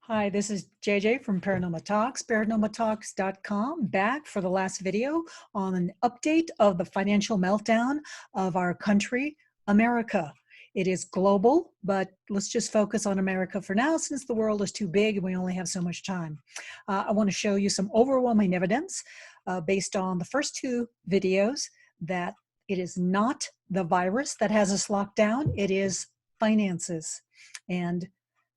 Hi, this is JJ from Paranormal Talks, paranormaltalks.com, back for the last video on an update of the financial meltdown of our country, America. It is global, but let's just focus on America for now since the world is too big and we only have so much time. I want to show you some overwhelming evidence based on the first two videos that it is not the virus that has us locked down, it is finances. And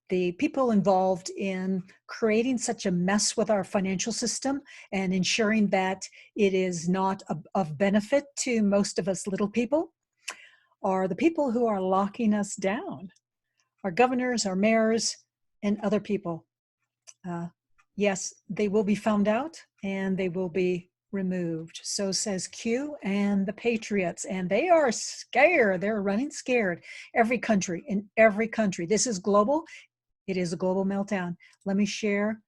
the people involved in creating such a mess with our financial system and ensuring that it is not of benefit to most of us little people are the people who are locking us down, our governors, our mayors, and other people. Yes, they will be found out and they will be removed. So says Q and the Patriots, and they are scared. They're running scared. Every country, in every country. This is global. It is a global meltdown. Let me share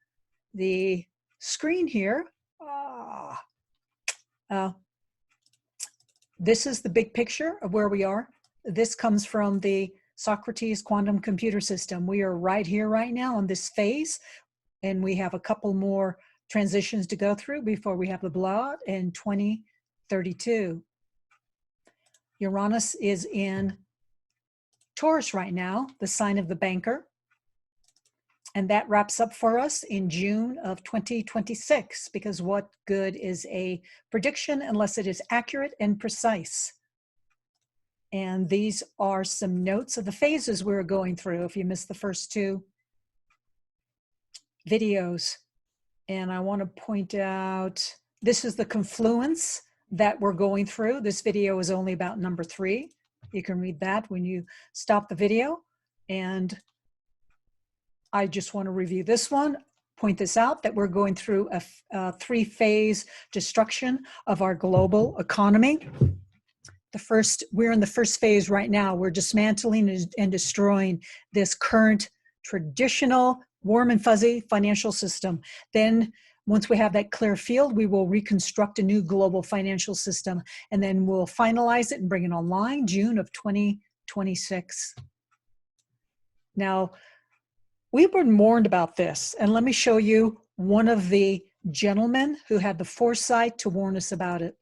the screen here. This is the big picture of where we are. This comes from the Socrates quantum computer system. We are right here, right now on this phase, and we have a couple more transitions to go through before we have the blowout in 2032. Uranus is in Taurus right now, the sign of the banker. And that wraps up for us in June of 2026, because what good is a prediction unless it is accurate and precise? And these are some notes of the phases we're going through if you missed the first two videos. And I want to point out, this is the confluence that we're going through. This video is only about number 3. You can read that when you stop the video. And I just want to review this one, point this out, that we're going through a 3-phase destruction of our global economy. We're in the first phase right now. We're dismantling and destroying this current traditional warm and fuzzy financial system. Then once we have that clear field, we will reconstruct a new global financial system, and then we'll finalize it and bring it online June of 2026. Now, we've been warned about this, and let me show you one of the gentlemen who had the foresight to warn us about it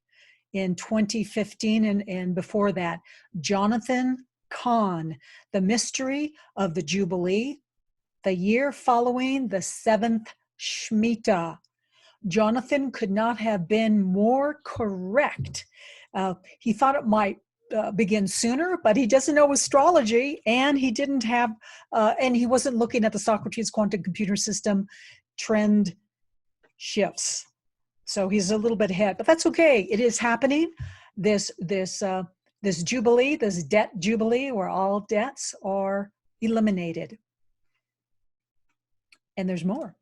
in 2015 and before that. Jonathan Cahn, The Mystery of the Jubilee, the year following the 7th Shemitah. Jonathan could not have been more correct. He thought it might begin sooner, but he doesn't know astrology, and he didn't have, and he wasn't looking at the Socrates quantum computer system trend shifts. So he's a little bit ahead, but that's okay. It is happening. This jubilee, this debt jubilee, where all debts are eliminated. And there's more.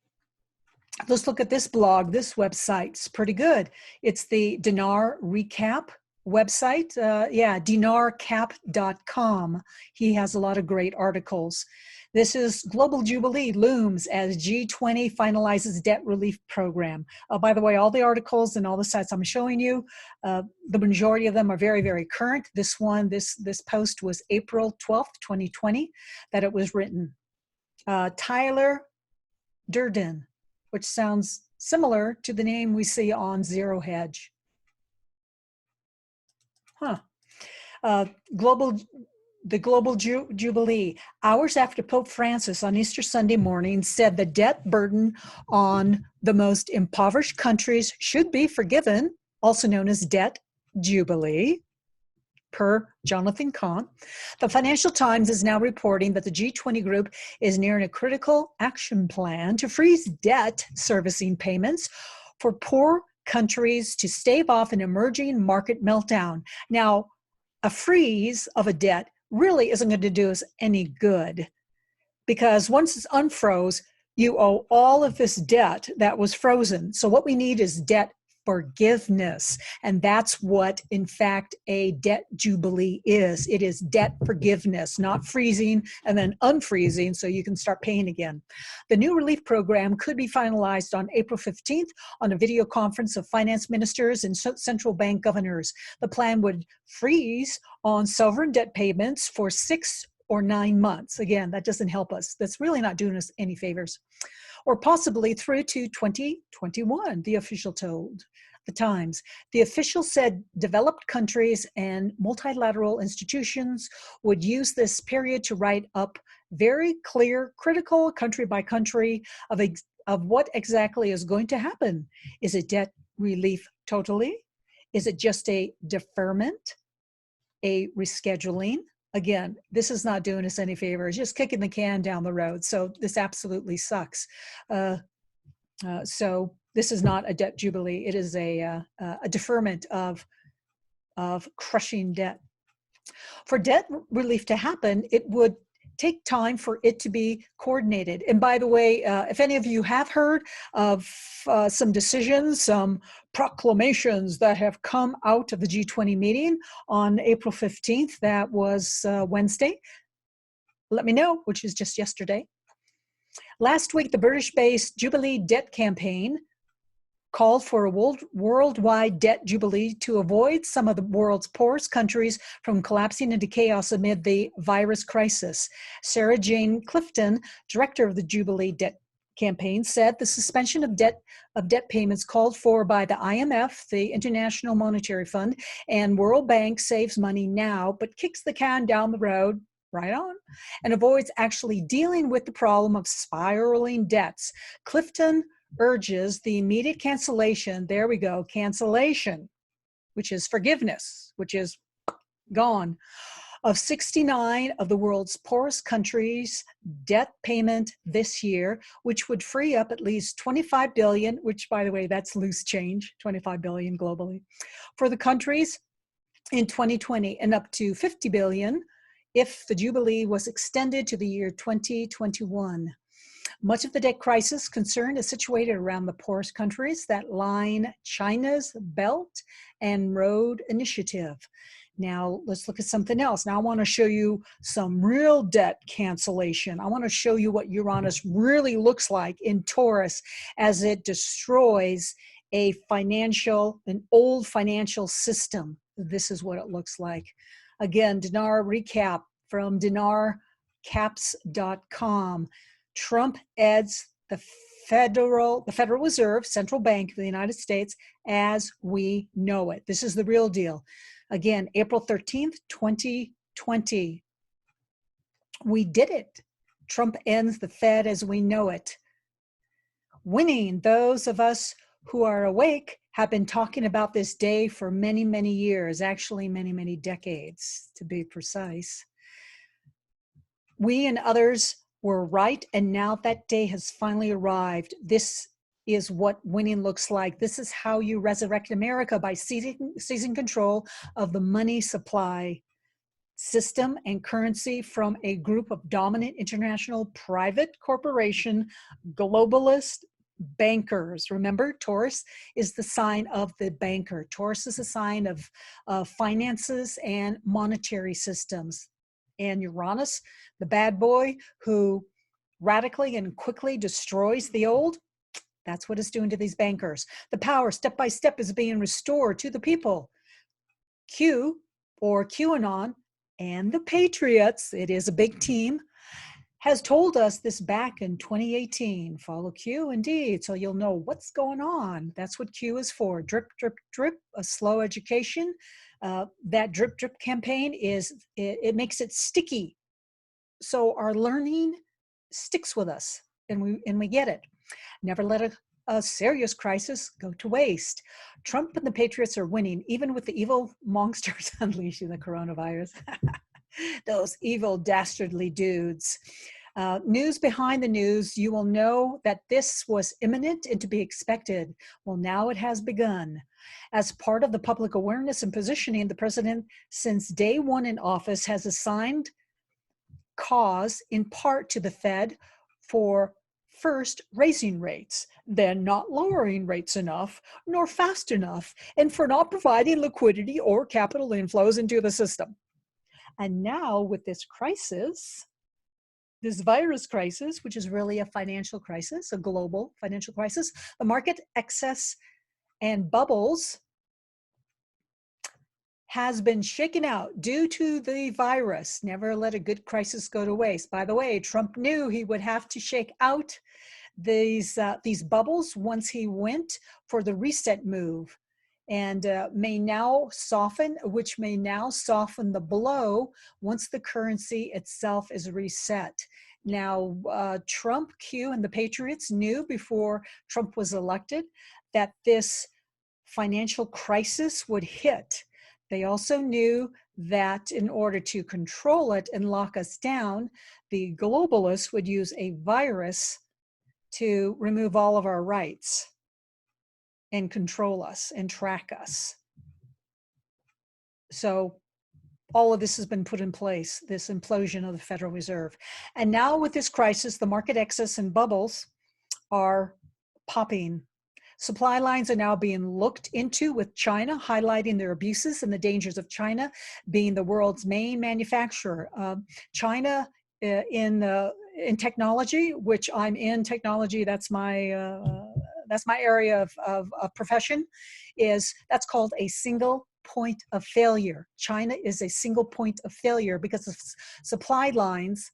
Let's look at this blog. This website's pretty good. It's the Dinar Recap website. dinarcap.com. He has a lot of great articles. This is Global Jubilee looms as G20 finalizes debt relief program. By the way, all the articles and all the sites I'm showing you, the majority of them are very, very current. This one, this post was April 12th, 2020, that it was written. Tyler Durden, which sounds similar to the name we see on Zero Hedge. The Global Jubilee, hours after Pope Francis on Easter Sunday morning said the debt burden on the most impoverished countries should be forgiven, also known as debt jubilee, per Jonathan Cahn. The Financial Times is now reporting that the G20 group is nearing a critical action plan to freeze debt servicing payments for poor countries to stave off an emerging market meltdown. Now, a freeze of a debt really isn't going to do us any good, because once it's unfroze, you owe all of this debt that was frozen. So what we need is debt forgiveness. And that's what, in fact, a debt jubilee is. It is debt forgiveness, not freezing and then unfreezing so you can start paying again. The new relief program could be finalized on April 15th on a video conference of finance ministers and central bank governors. The plan would freeze on sovereign debt payments for 6 or 9 months. Again, that doesn't help us. That's really not doing us any favors. Or possibly through to 2021, the official told the Times. The official said developed countries and multilateral institutions would use this period to write up very clear, critical, country by country, of what exactly is going to happen. Is it debt relief totally? Is it just a deferment, a rescheduling? Again, this is not doing us any favors, just kicking the can down the road. So this absolutely sucks. So this is not a debt jubilee. It is a deferment of crushing debt. For debt relief to happen, it would take time for it to be coordinated. And by the way, if any of you have heard of some decisions, some proclamations that have come out of the G20 meeting on April 15th, that was Wednesday, let me know, which is just yesterday. Last week, the British-based Jubilee Debt Campaign called for a worldwide debt jubilee to avoid some of the world's poorest countries from collapsing into chaos amid the virus crisis. Sarah Jane Clifton, director of the Jubilee Debt Campaign, said the suspension of debt payments called for by the IMF, the International Monetary Fund, and World Bank saves money now, but kicks the can down the road, right on, and avoids actually dealing with the problem of spiraling debts. Clifton urges the immediate cancellation, there we go, cancellation, which is forgiveness, which is gone, of 69 of the world's poorest countries' debt payment this year, which would free up at least 25 billion, which, by the way, that's loose change, 25 billion globally, for the countries in 2020, and up to 50 billion if the Jubilee was extended to the year 2021. Much of the debt crisis concern is situated around the poorest countries that line China's Belt and Road Initiative. Now, let's look at something else. Now, I want to show you some real debt cancellation. I want to show you what Uranus really looks like in Taurus as it destroys an old financial system. This is what it looks like. Again, dinar recap from dinarcaps.com. Trump adds the Federal Reserve, Central Bank of the United States, as we know it. This is the real deal. Again, April 13th, 2020. We did it. Trump ends the Fed as we know it. Winning, those of us who are awake have been talking about this day for many, many years, actually many, many decades, to be precise. We and others were right, and now that day has finally arrived. This is what winning looks like. This is how you resurrect America, by seizing control of the money supply system and currency from a group of dominant international private corporation globalist bankers. Remember, Taurus is the sign of the banker. Taurus is a sign of finances and monetary systems. And Uranus, the bad boy who radically and quickly destroys the old, that's what it's doing to these bankers. The power, step by step, is being restored to the people. Q, or QAnon, and the Patriots, it is a big team, has told us this back in 2018. Follow Q, indeed, so you'll know what's going on. That's what Q is for. Drip, drip, drip, a slow education. That drip, drip campaign it makes it sticky. So our learning sticks with us, and we get it. Never let a serious crisis go to waste. Trump and the Patriots are winning, even with the evil monsters unleashing the coronavirus. Those evil, dastardly dudes. News behind the news, you will know that this was imminent and to be expected. Well, now it has begun. As part of the public awareness and positioning, the president, since day one in office, has assigned cause in part to the Fed for first raising rates, then not lowering rates enough nor fast enough, and for not providing liquidity or capital inflows into the system. And now with this crisis, this virus crisis, which is really a financial crisis, a global financial crisis, the market excess and bubbles has been shaken out due to the virus. Never let a good crisis go to waste. By the way, Trump knew he would have to shake out these bubbles once he went for the reset move, and may now soften, which may now soften the blow once the currency itself is reset. Now, Trump, Q, and the Patriots knew before Trump was elected that this financial crisis would hit. They also knew that in order to control it and lock us down, the globalists would use a virus to remove all of our rights and control us and track us. So all of this has been put in place, this implosion of the Federal Reserve. And now with this crisis, the market excess and bubbles are popping. Supply lines are now being looked into with China, highlighting their abuses and the dangers of China being the world's main manufacturer. China in technology, which I'm in technology, that's my area of profession, that's called a single point of failure. China is a single point of failure because the supply lines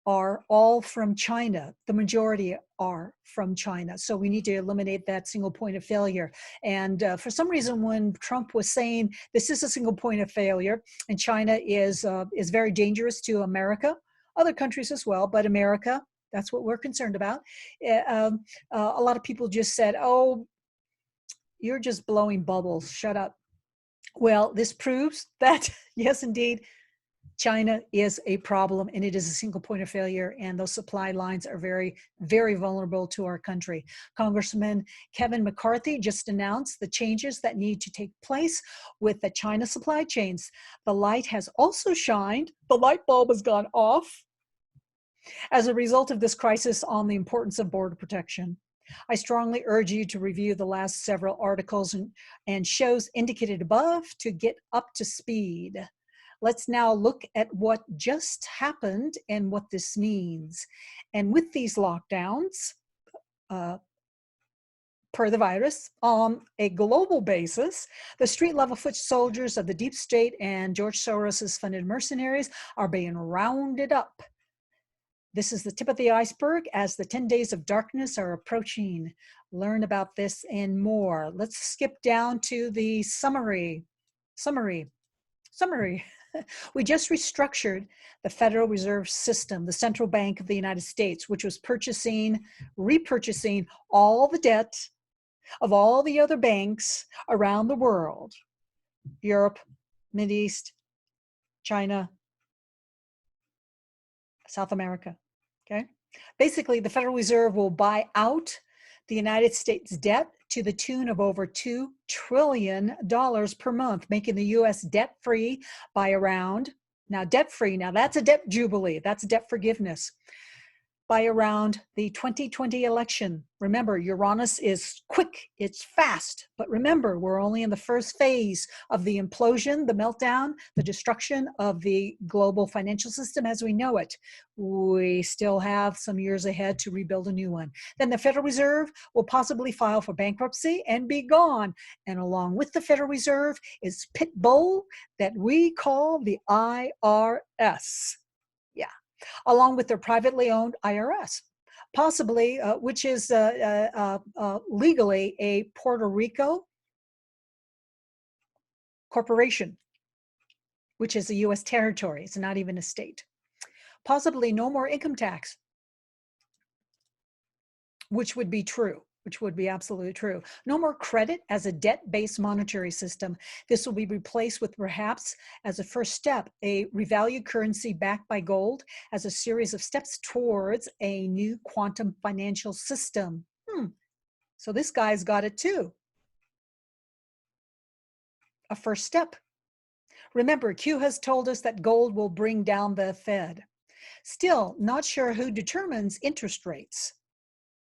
are all from China. The majority are from China. So we need to eliminate that single point of failure. And for some reason, when Trump was saying this is a single point of failure and China is very dangerous to America, other countries as well, but America, that's what we're concerned about. A lot of people just said, oh, you're just blowing bubbles, shut up. Well, this proves that, yes, indeed, China is a problem, and it is a single point of failure, and those supply lines are very, very vulnerable to our country. Congressman Kevin McCarthy just announced the changes that need to take place with the China supply chains. The light has also shined. The light bulb has gone off as a result of this crisis on the importance of border protection. I strongly urge you to review the last several articles and shows indicated above to get up to speed. Let's now look at what just happened and what this means. And with these lockdowns, per the virus, on a global basis, the street-level foot soldiers of the deep state and George Soros's funded mercenaries are being rounded up. This is the tip of the iceberg as the 10 days of darkness are approaching. Learn about this and more. Let's skip down to the summary. We just restructured the Federal Reserve System, the central bank of the United States, which was repurchasing all the debt of all the other banks around the world, Europe, Mideast, China, South America, okay? Basically, the Federal Reserve will buy out the United States debt to the tune of over $2 trillion per month, making the U.S. debt-free by around, now debt-free, now that's a debt jubilee, that's debt forgiveness, by around the 2020 election. Remember, Uranus is quick, it's fast, but remember, we're only in the first phase of the implosion, the meltdown, the destruction of the global financial system as we know it. We still have some years ahead to rebuild a new one. Then the Federal Reserve will possibly file for bankruptcy and be gone. And along with the Federal Reserve is Pitbull that we call the IRS. Yeah. Along with their privately owned IRS, possibly, which is legally a Puerto Rico corporation, which is a U.S. territory. It's not even a state. Possibly no more income tax, which would be true, which would be absolutely true. No more credit as a debt-based monetary system. This will be replaced with perhaps, as a first step, a revalued currency backed by gold as a series of steps towards a new quantum financial system. So this guy's got it too. A first step. Remember, Q has told us that gold will bring down the Fed. Still, not sure who determines interest rates.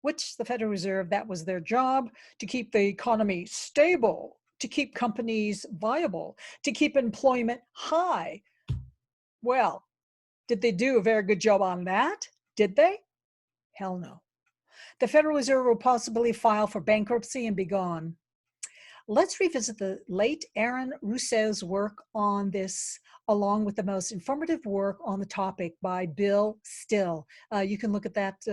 Which the Federal Reserve, that was their job, to keep the economy stable, to keep companies viable, to keep employment high. Well, did they do a very good job on that? Did they? Hell no. The Federal Reserve will possibly file for bankruptcy and be gone. Let's revisit the late Aaron Rousseau's work on this, along with the most informative work on the topic by Bill Still. You can look at that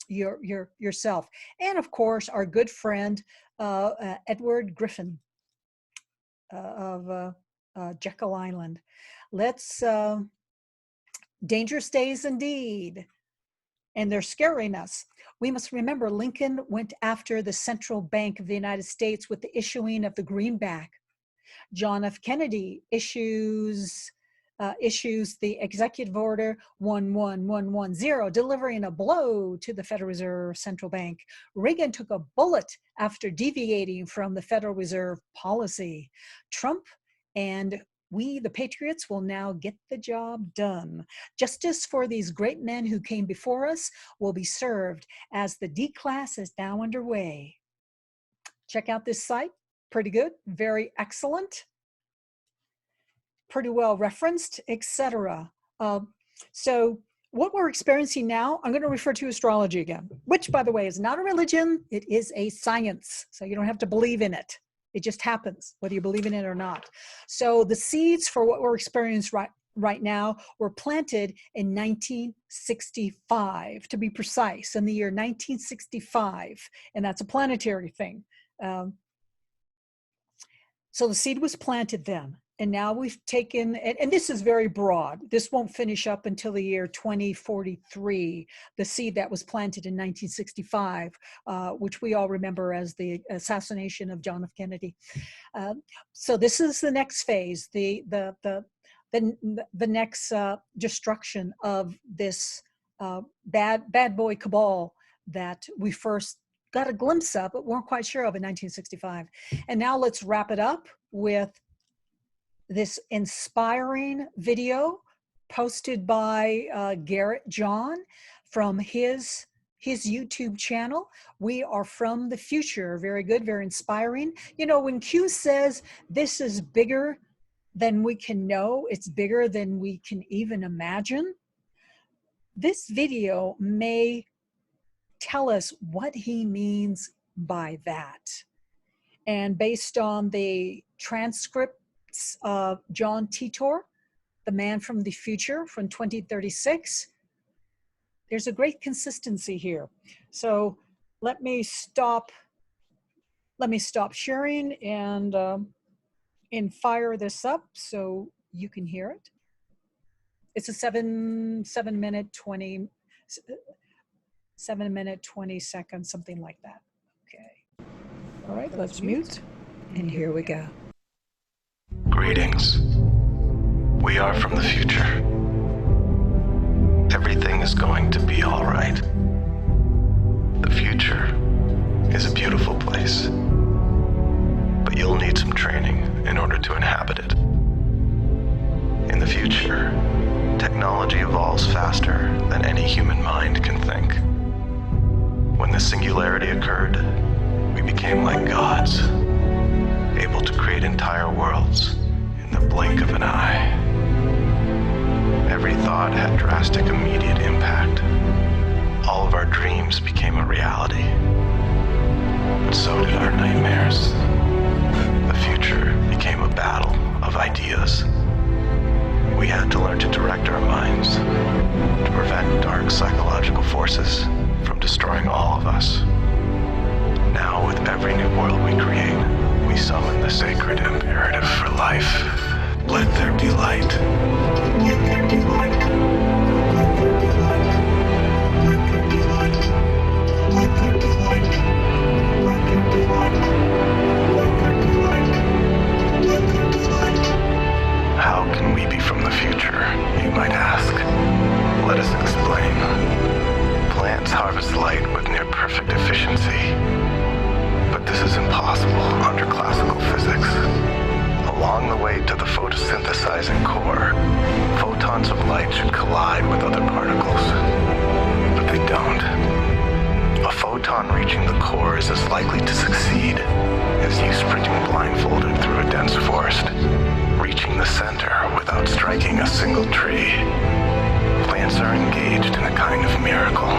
yourself. And of course, our good friend, Edward Griffin of Jekyll Island. Let's, dangerous days indeed. And they're scaring us. We must remember Lincoln went after the Central Bank of the United States with the issuing of the greenback. John F. Kennedy issues the Executive Order 11110, delivering a blow to the Federal Reserve Central Bank. Reagan took a bullet after deviating from the Federal Reserve policy. Trump and we, the Patriots, will now get the job done. Justice for these great men who came before us will be served as the D class is now underway. Check out this site. Pretty good, very excellent, pretty well referenced, etc. So what we're experiencing now, I'm going to refer to astrology again, which, by the way, is not a religion. It is a science. So you don't have to believe in it. It just happens, whether you believe in it or not. So the seeds for what we're experiencing right now were planted in 1965, to be precise, in the year 1965. And that's a planetary thing. So the seed was planted then. And now we've taken, and this is very broad. This won't finish up until the year 2043, the seed that was planted in 1965, which we all remember as the assassination of John F. Kennedy. So this is the next phase, the next destruction of this bad boy cabal that we first got a glimpse of, but weren't quite sure of in 1965. And now let's wrap it up with this inspiring video posted by Garrett John from his YouTube channel. We are from the future. Very good, very inspiring. You know, when Q says this is bigger than we can know, it's bigger than we can even imagine, this video may tell us what he means by that. And based on the transcripts of John Titor, the man from the future from 2036, there's a great consistency here. So let me stop sharing and fire this up so you can hear it. It's a 7 minute 20 seconds, something like that. Okay. All right, let's mute. And here we go. Greetings. We are from the future. Everything is going to be all right. The future is a beautiful place, but you'll need some training in order to inhabit it. In the future, technology evolves faster than any human mind can think. When the singularity occurred, we became like gods, able to create entire worlds in the blink of an eye. Every thought had drastic immediate impact. All of our dreams became a reality. But so did our nightmares. The future became a battle of ideas. We had to learn to direct our minds, to prevent dark psychological forces from destroying all of us. Now, with every new world we create, we summon the sacred imperative for life. Let there be light. Let there be light. Let there be light. Let there be light. Let there be light. Let there be light. Let there be light. Let there be light. How can we be from the future, you might ask? Let us explain. Plants harvest light with near perfect efficiency. But this is impossible under classical physics. Along the way to the photosynthesizing core, photons of light should collide with other particles. But they don't. A photon reaching the core is as likely to succeed as you sprinting blindfolded through a dense forest, reaching the center without striking a single tree. Plants are engaged in a kind of miracle.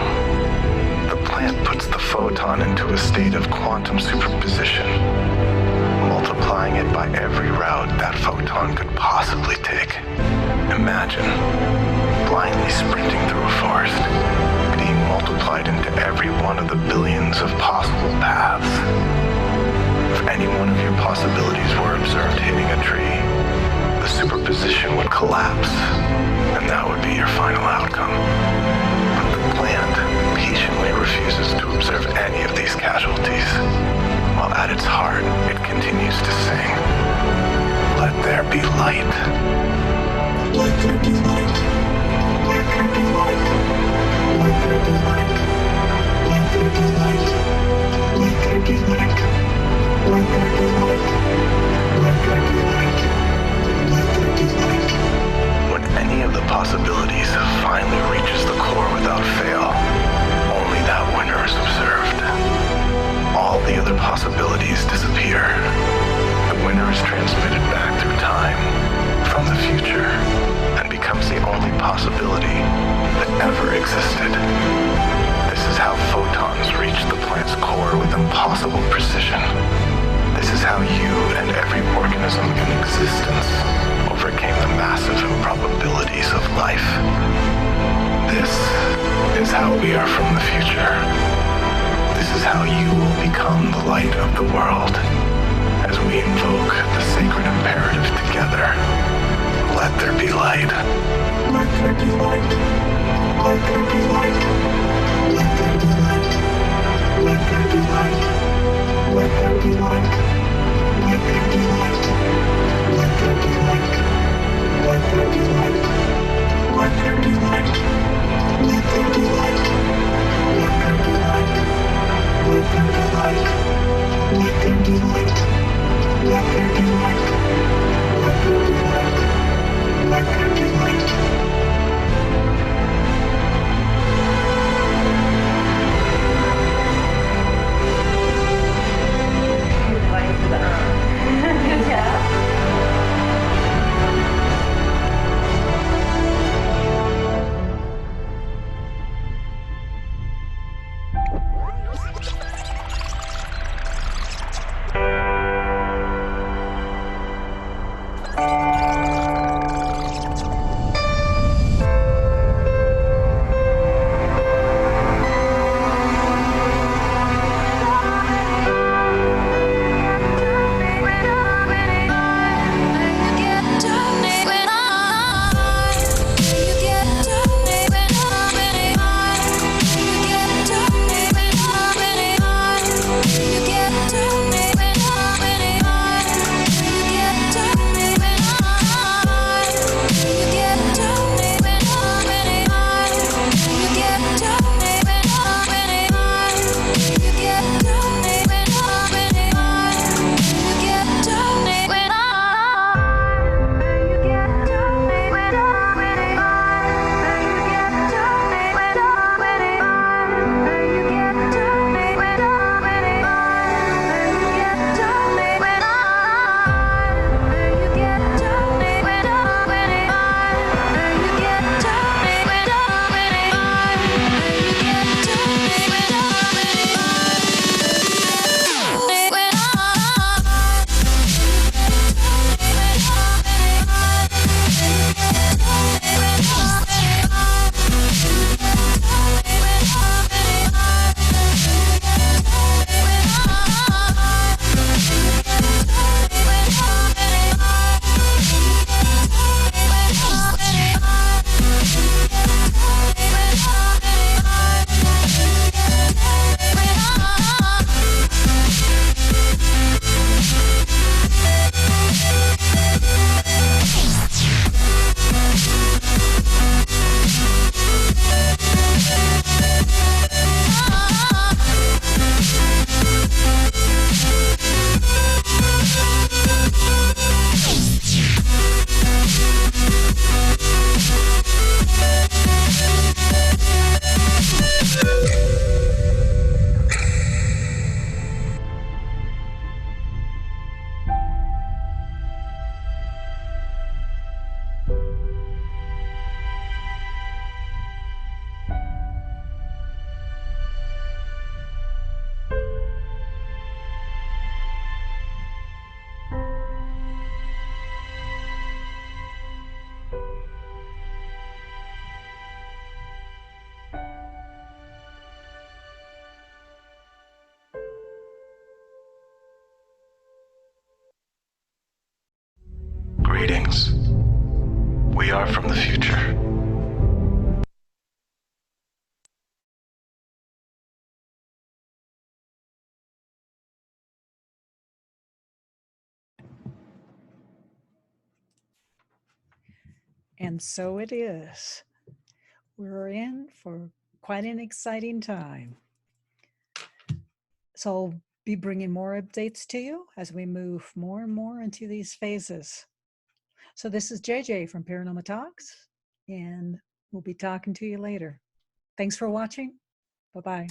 The plant puts the photon into a state of quantum superposition, defying it by every route that photon could possibly take. Imagine blindly sprinting through a forest, being multiplied into every one of the billions of possible paths. If any one of your possibilities were observed hitting a tree, the superposition would collapse, and that would be your final outcome. But the plant patiently refuses to observe any of these casualties, while at its heart it continues to sing, "Let there be light. Let there be light. Let there be light. Let there be light. Let there be light. Let there be light. Let there be light. Let there be light. Let there be light." When any of the possibilities finally reaches the core without fail, only that winner is observed. All the other possibilities disappear. The winner is transmitted back through time, from the future, and becomes the only possibility that ever existed. This is how photons reach the plant's core with impossible precision. This is how you and every organism in existence overcame the massive improbabilities of life. This is how we are from the future. This is how you will become the light of the world as we invoke the sacred imperative together. Let there be light. Let there be light. Let there be light. Let there be light. Let there be light. Let there be light. Let there be light. Let there be light. Let there be light. Let there be light. Let there be light. Let there be light. Let there be light. Let there be light. Let there be light. Let there be light. Let there be light. We are from the future. And so it is. We're in for quite an exciting time. So I'll be bringing more updates to you as we move more and more into these phases. So this is JJ from Paranormal Talks, and we'll be talking to you later. Thanks for watching. Bye-bye.